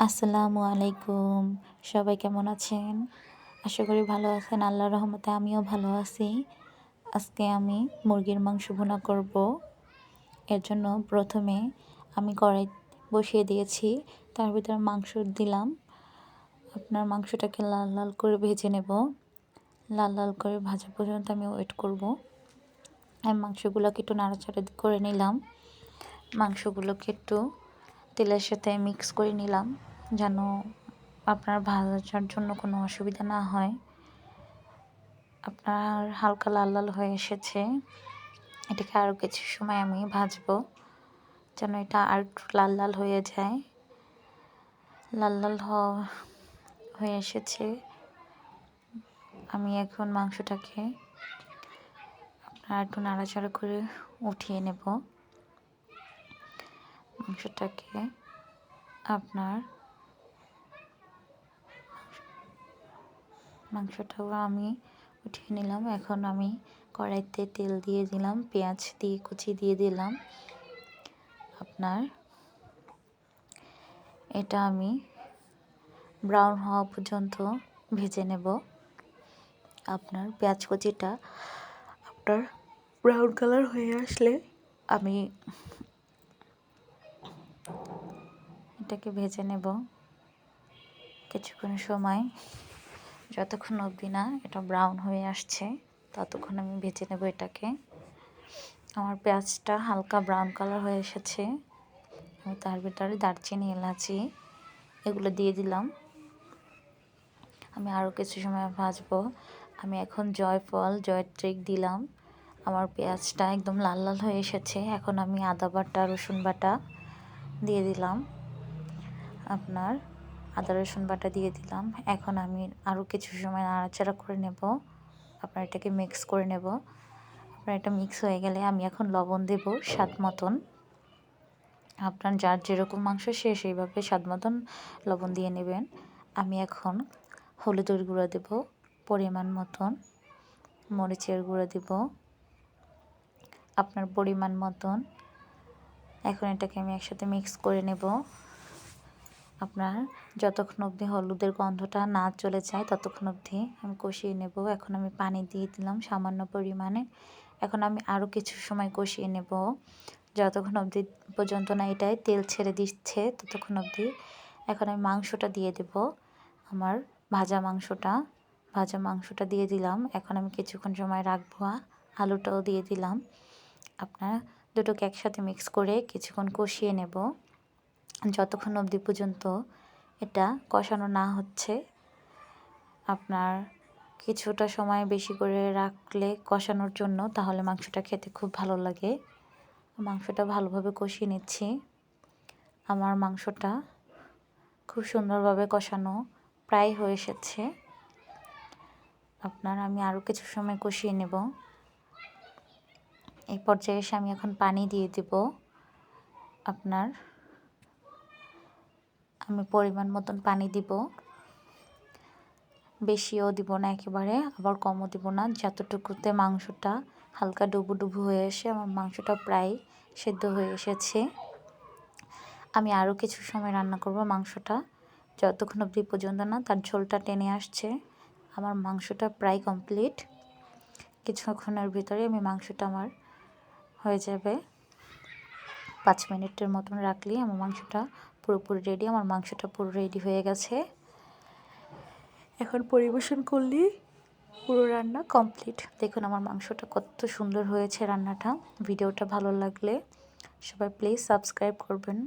আসসালামু আলাইকুম। সবাই কেমন আছেন? আশা করি ভালো আছেন। আল্লাহর রহমতে আমিও ভালো আছি। আজকে আমি মুরগির মাংস ভুনা করব। এর জন্য প্রথমে আমি কড়াই বসিয়ে দিয়েছি। তার ভিতরে মাংস দিলাম। আপনার মাংসটাকে লাল লাল করে ভেজে নেব। লাল লাল করে ভাজা পর্যন্ত আমি ওয়েট করব। আমি মাংসগুলোকে একটু নাড়াচাড়া করে নিলাম। মাংসগুলোকে একটু তেলের সাথে মিক্স করে নিলাম যেন আপনার ভাজার জন্য কোনো অসুবিধা না হয়। আপনার হালকা লাল লাল হয়ে এসেছে। এটাকে আরও কিছু সময় আমি ভাজবো যেন এটা আর একটু লাল লাল হয়ে যায়। লাল লাল হয়ে এসেছে। আমি এখন মাংসটাকে আপনার একটু নাড়াচাড়া করে উঠিয়ে নেব। মাংসটাকে মাংসটাও আমি উঠিয়ে নিলাম। এখন আমি কড়াইতে তেল দিয়ে দিলাম, পেঁয়াজ দিয়ে কুচি দিয়ে দিলাম। এটা আমি ব্রাউন হওয়া পর্যন্ত ভেজে নেব। পেঁয়াজ কুচিটা ব্রাউন কালার হয়ে আসলে আমি এটাকে ভেজে নেব কিছুক্ষণ সময়। যতক্ষণ অবধি না এটা ব্রাউন হয়ে আসছে ততক্ষণ আমি ভেজে নেব এটাকে। আমার পেঁয়াজটা হালকা ব্রাউন কালার হয়ে এসেছে। আমি তার ভিতরে দারচিনি, এলাচি এগুলো দিয়ে দিলাম। আমি আরও কিছু সময় ভাজবো। আমি এখন জয়ত্রী দিলাম। আমার পেঁয়াজটা একদম লাল লাল হয়ে এসেছে। এখন আমি আদা বাটা, রসুন বাটা দিয়ে দিলাম। আদা রসুন বাটা দিয়ে দিলাম। এখন আমি আরও কিছু সময় নাড়াচাড়া করে নেব। এটাকে মিক্স করে নেব। এটা মিক্স হয়ে গেলে আমি এখন লবণ দেব স্বাদ মতন। আপনার যার যেরকম মাংস সেইভাবে স্বাদ মতন লবণ দিয়ে নেবেন। আমি এখন হলুদের গুঁড়ো দেব পরিমাণ মতন, মরিচের গুঁড়ো দেব আপনার পরিমাণ মতন। এখন এটাকে আমি একসাথে মিক্স করে নেব। যতক্ষণ অবধি হলুদের গন্ধটা না চলে যায় ততক্ষণ অবধি আমি কষিয়ে নেব। এখন আমি পানি দিয়ে দিলাম সামান্য পরিমাণে। এখন আমি আরও কিছু সময় কষিয়ে নেব যতক্ষণ অবধি পর্যন্ত না এটায় তেল ছেড়ে দিচ্ছে ততক্ষণ অবধি। এখন আমি মাংসটা দিয়ে দেব। আমার ভাজা মাংসটা দিয়ে দিলাম। এখন আমি কিছুক্ষণ সময় রাখবো। আলুটাও দিয়ে দিলাম। দুটোকে একসাথে মিক্স করে কিছুক্ষণ কষিয়ে নেব যতক্ষণ অবধি পর্যন্ত এটা কষানো না হচ্ছে। কিছুটা সময় বেশি করে রাখলে কষানোর জন্য, তাহলে মাংসটা খেতে খুব ভালো লাগে। মাংসটা ভালোভাবে কষিয়ে নিচ্ছি। আমার মাংসটা খুব সুন্দরভাবে কষানো প্রায় হয়ে এসেছে। আমি আরও কিছু সময় কষিয়ে নেব। এই পর্যায়ে এসে আমি এখন পানি দিয়ে দেব। আমি পরিমাণ মতন পানি দিব। বেশিও দিব না একেবারে, আবার কমও দিব না। যতটুকুতে মাংসটা হালকা ডুবু ডুবু হয়ে এসে আমার মাংসটা প্রায় সেদ্ধ হয়ে এসেছে। আমি আরও কিছু সময় রান্না করব মাংসটা যতক্ষণ অবধি পর্যন্ত না তার ঝোলটা টেনে আসছে। আমার মাংসটা প্রায় কমপ্লিট। কিছুক্ষণের ভিতরে মাংসটা আমার হয়ে যাবে। 5 মিনিটের মতন রাখলেই আমার মাংসটা পুরোপুরি রেডি। আমার মাংসটা পুরো রেডি হয়ে গেছে। এখন পরিবেশন করলেই পুরো রান্না কমপ্লিট। দেখুন আমার মাংসটা কত সুন্দর হয়েছে রান্নাটা। ভিডিওটা ভালো লাগলে সবাই প্লিজ সাবস্ক্রাইব করবেন।